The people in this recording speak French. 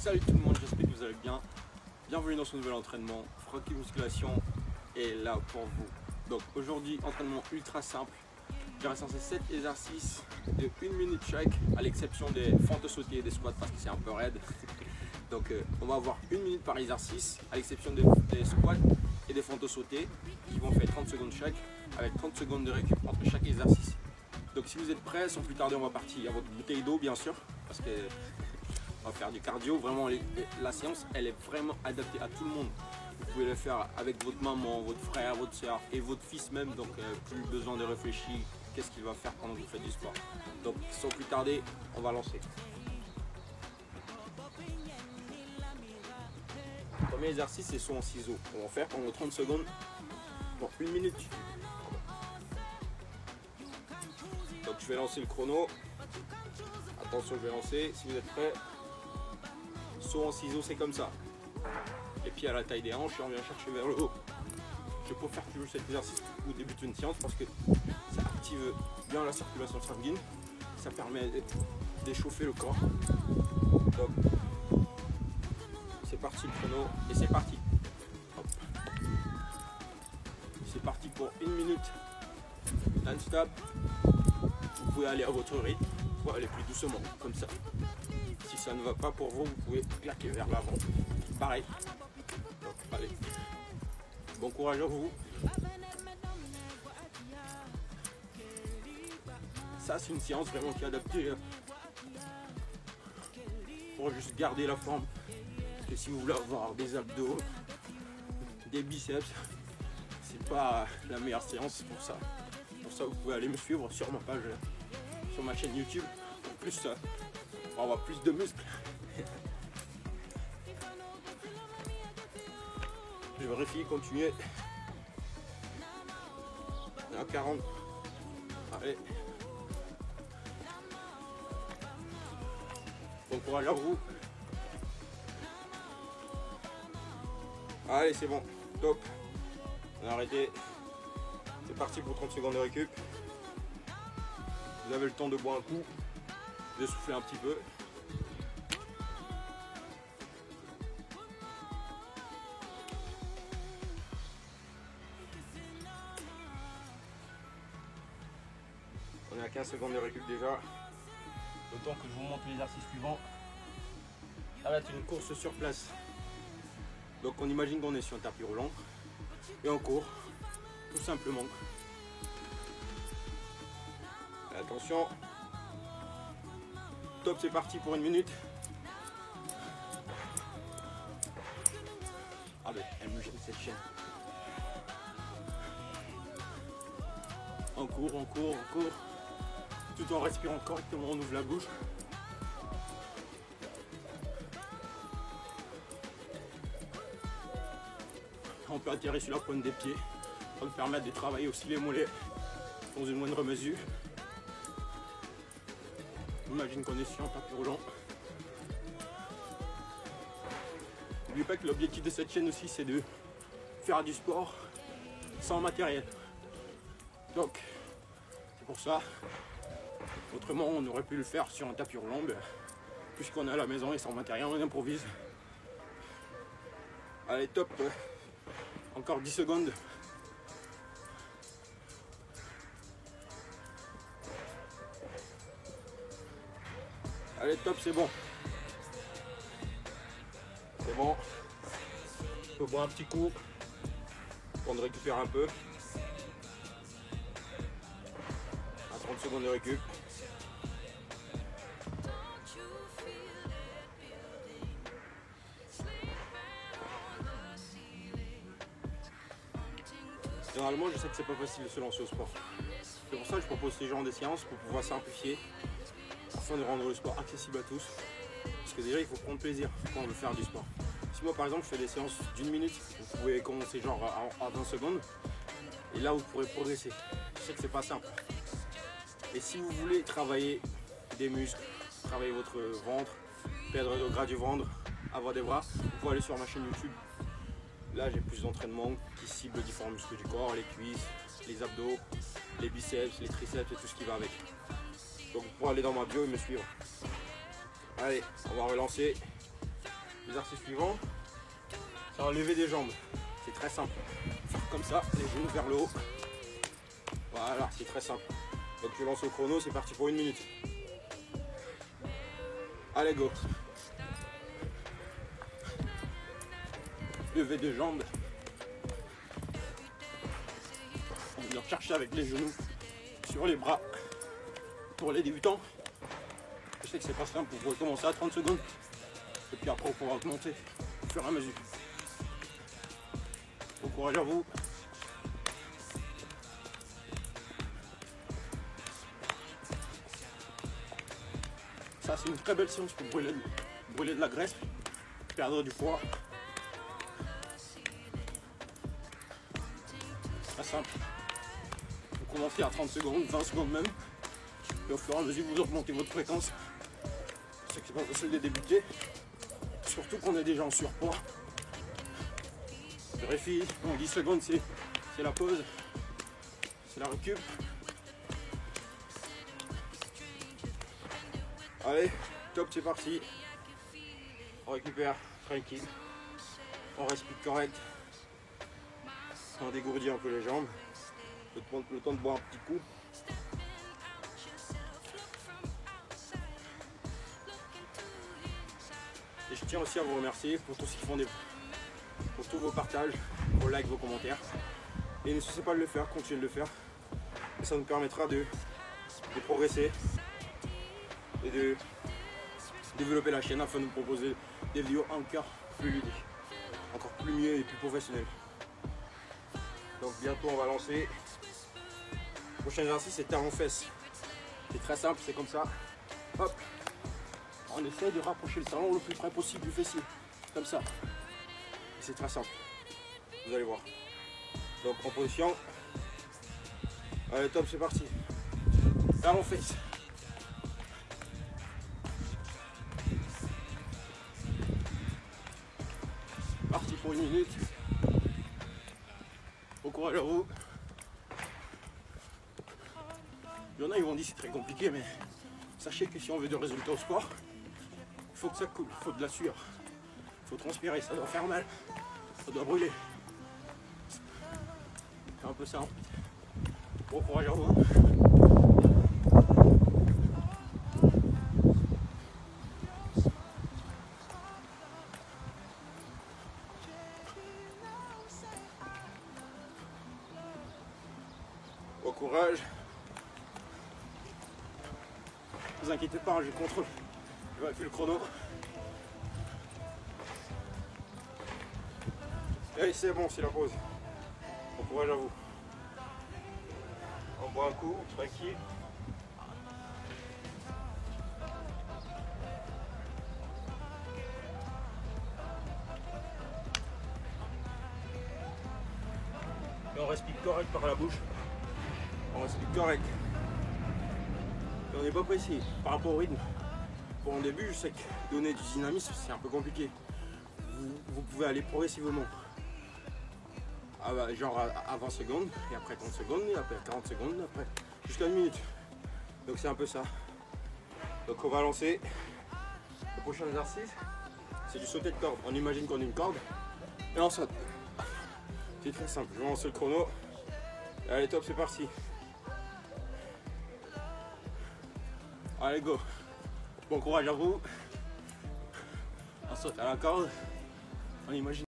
Salut tout le monde, j'espère que vous allez bien. Bienvenue dans ce nouvel entraînement. Froki Musculation est là pour vous. Donc aujourd'hui, entraînement ultra simple. J'ai recensé 7 exercices de 1 minute chaque, à l'exception des fentes sautées et des squats parce que c'est un peu raide. Donc on va avoir 1 minute par exercice, à l'exception des squats et des fentes sautées qui vont faire 30 secondes chaque, avec 30 secondes de récup entre chaque exercice. Donc si vous êtes prêts, sans plus tarder, on va partir. Il y a votre bouteille d'eau bien sûr, parce que on va faire du cardio. Vraiment, la séance, elle est vraiment adaptée à tout le monde. Vous pouvez le faire avec votre maman, votre frère, votre soeur et votre fils même. Donc, plus besoin de réfléchir qu'est-ce qu'il va faire pendant que vous faites du sport. Donc, sans plus tarder, on va lancer. Le premier exercice, c'est saut en ciseaux. On va faire pendant 30 secondes pour 1 minute. Donc, je vais lancer le chrono. Attention, je vais lancer. Si vous êtes prêts. Saut en ciseaux, c'est comme ça. Les pieds à la taille des hanches et on vient chercher vers le haut. Je préfère toujours cet exercice au début d'une séance parce que ça active bien la circulation sanguine. Ça permet d'échauffer le corps. Donc, c'est parti le chrono et c'est parti. C'est parti pour 1 minute non-stop. Vous pouvez aller à votre rythme, vous pouvez aller plus doucement, comme ça. Si ça ne va pas pour vous, vous pouvez claquer vers l'avant. Pareil. Donc, allez. Bon courage à vous. Ça, c'est une séance vraiment qui est adaptée pour juste garder la forme. Parce que si vous voulez avoir des abdos, des biceps, c'est pas la meilleure séance pour ça. Pour ça, vous pouvez aller me suivre sur ma page, sur ma chaîne YouTube. En plus, pour avoir plus de muscles. Je vérifie, continuer. À 40. Allez. Bon courage à vous. Allez, c'est bon. Top. On a arrêté. C'est parti pour 30 secondes de récup. Vous avez le temps de boire un coup, de souffler un petit peu. On est à 15 secondes de récup déjà. Le temps que je vous montre l'exercice suivant. Ça va être une course sur place. Donc on imagine qu'on est sur un tapis roulant et on court tout simplement. Et attention. Top, c'est parti pour 1 minute. Ah ben, elle me gêne cette chaîne. On court, on court, on court. Tout en respirant correctement, on ouvre la bouche. On peut atterrir sur la pointe des pieds. Ça nous permet de travailler aussi les mollets dans une moindre mesure. Imagine qu'on est sur un tapis roulant. N'oubliez pas que l'objectif de cette chaîne aussi, c'est de faire du sport sans matériel. Donc, c'est pour ça. Autrement, on aurait pu le faire sur un tapis roulant. Puisqu'on est à la maison et sans matériel, on improvise. Allez, top. Encore 10 secondes. Allez, top, c'est bon. C'est bon. Je peux boire un petit coup pour de récupérer un peu. À 30 secondes de récup. Généralement, je sais que c'est pas facile de se lancer au sport. C'est pour ça que je propose ces genres de séances pour pouvoir simplifier afin de rendre le sport accessible à tous. Parce que déjà, il faut prendre plaisir quand on veut faire du sport. Si moi, par exemple, je fais des séances d'1 minute, vous pouvez commencer genre à 20 secondes. Et là, vous pourrez progresser. Je sais que c'est pas simple. Et si vous voulez travailler des muscles, travailler votre ventre, perdre le gras du ventre, avoir des bras, vous pouvez aller sur ma chaîne YouTube. Là, j'ai plus d'entraînements qui ciblent différents muscles du corps, les cuisses, les abdos, les biceps, les triceps et tout ce qui va avec. Donc, vous pourrez aller dans ma bio et me suivre. Allez, on va relancer. L'exercice suivant, c'est enlever des jambes. C'est très simple. Faire comme ça, les genoux vers le haut. Voilà, c'est très simple. Donc je lance au chrono, c'est parti pour 1 minute. Allez, go. Lever des jambes. On vient chercher avec les genoux sur les bras. Pour les débutants, je sais que c'est pas simple, vous pouvez commencer à 30 secondes. Et puis après on pourra augmenter au fur et à mesure. Bon courage à vous. Ça c'est une très belle séance pour brûler de la graisse, perdre du poids. Très simple. Vous commencez à 30 secondes, 20 secondes même. Et au fur et à mesure vous augmentez votre fréquence. Je sais que c'est pas facile de débuter. Surtout qu'on est déjà en surpoids. Vérifie, bon, 10 secondes c'est la pause. C'est la récup. Allez, top, c'est parti. On récupère tranquille. On respire correct. On dégourdit un peu les jambes. Le temps de boire un petit coup. Et je tiens aussi à vous remercier pour tout ce qu'ils font, pour tous vos partages, vos likes, vos commentaires. Et ne cessez pas de le faire, continuez de le faire. Et ça nous permettra de progresser et de développer la chaîne afin de vous proposer des vidéos encore plus ludiques, encore plus mieux et plus professionnelles. Donc bientôt on va lancer. Le prochain exercice c'est talon-fesses. C'est très simple, c'est comme ça. Hop. On essaie de rapprocher le talon le plus près possible du fessier. Comme ça. Et c'est très simple. Vous allez voir. Donc en position. Allez top, c'est parti. Talon-fesses. Parti pour 1 minute. Bon courage à vous. Il y en a, ils vont dire c'est très compliqué, mais sachez que si on veut des résultats au sport, il faut que ça coule, il faut de la sueur, il faut transpirer, ça doit faire mal, ça doit brûler. C'est un peu ça. Bon courage à vous. Bon courage. Ne vous inquiétez pas, je contrôle. Je vais appuyer le chrono. Et c'est bon, c'est la pause. Bon courage à vous. On boit un coup, tranquille. Et on respire correct par la bouche. On respire correct. Et on n'est pas précis par rapport au rythme. Pour un début, je sais que donner du dynamisme, c'est un peu compliqué. Vous pouvez aller progressivement. Genre à 20 secondes, et après 30 secondes, et après 40 secondes, après jusqu'à 1 minute. Donc c'est un peu ça. Donc on va lancer le prochain exercice. C'est du sauter de corde. On imagine qu'on a une corde et on saute. C'est très simple. Je vais lancer le chrono. Allez top, c'est parti. Allez go. Bon courage à vous. On saute à la corde. On imagine.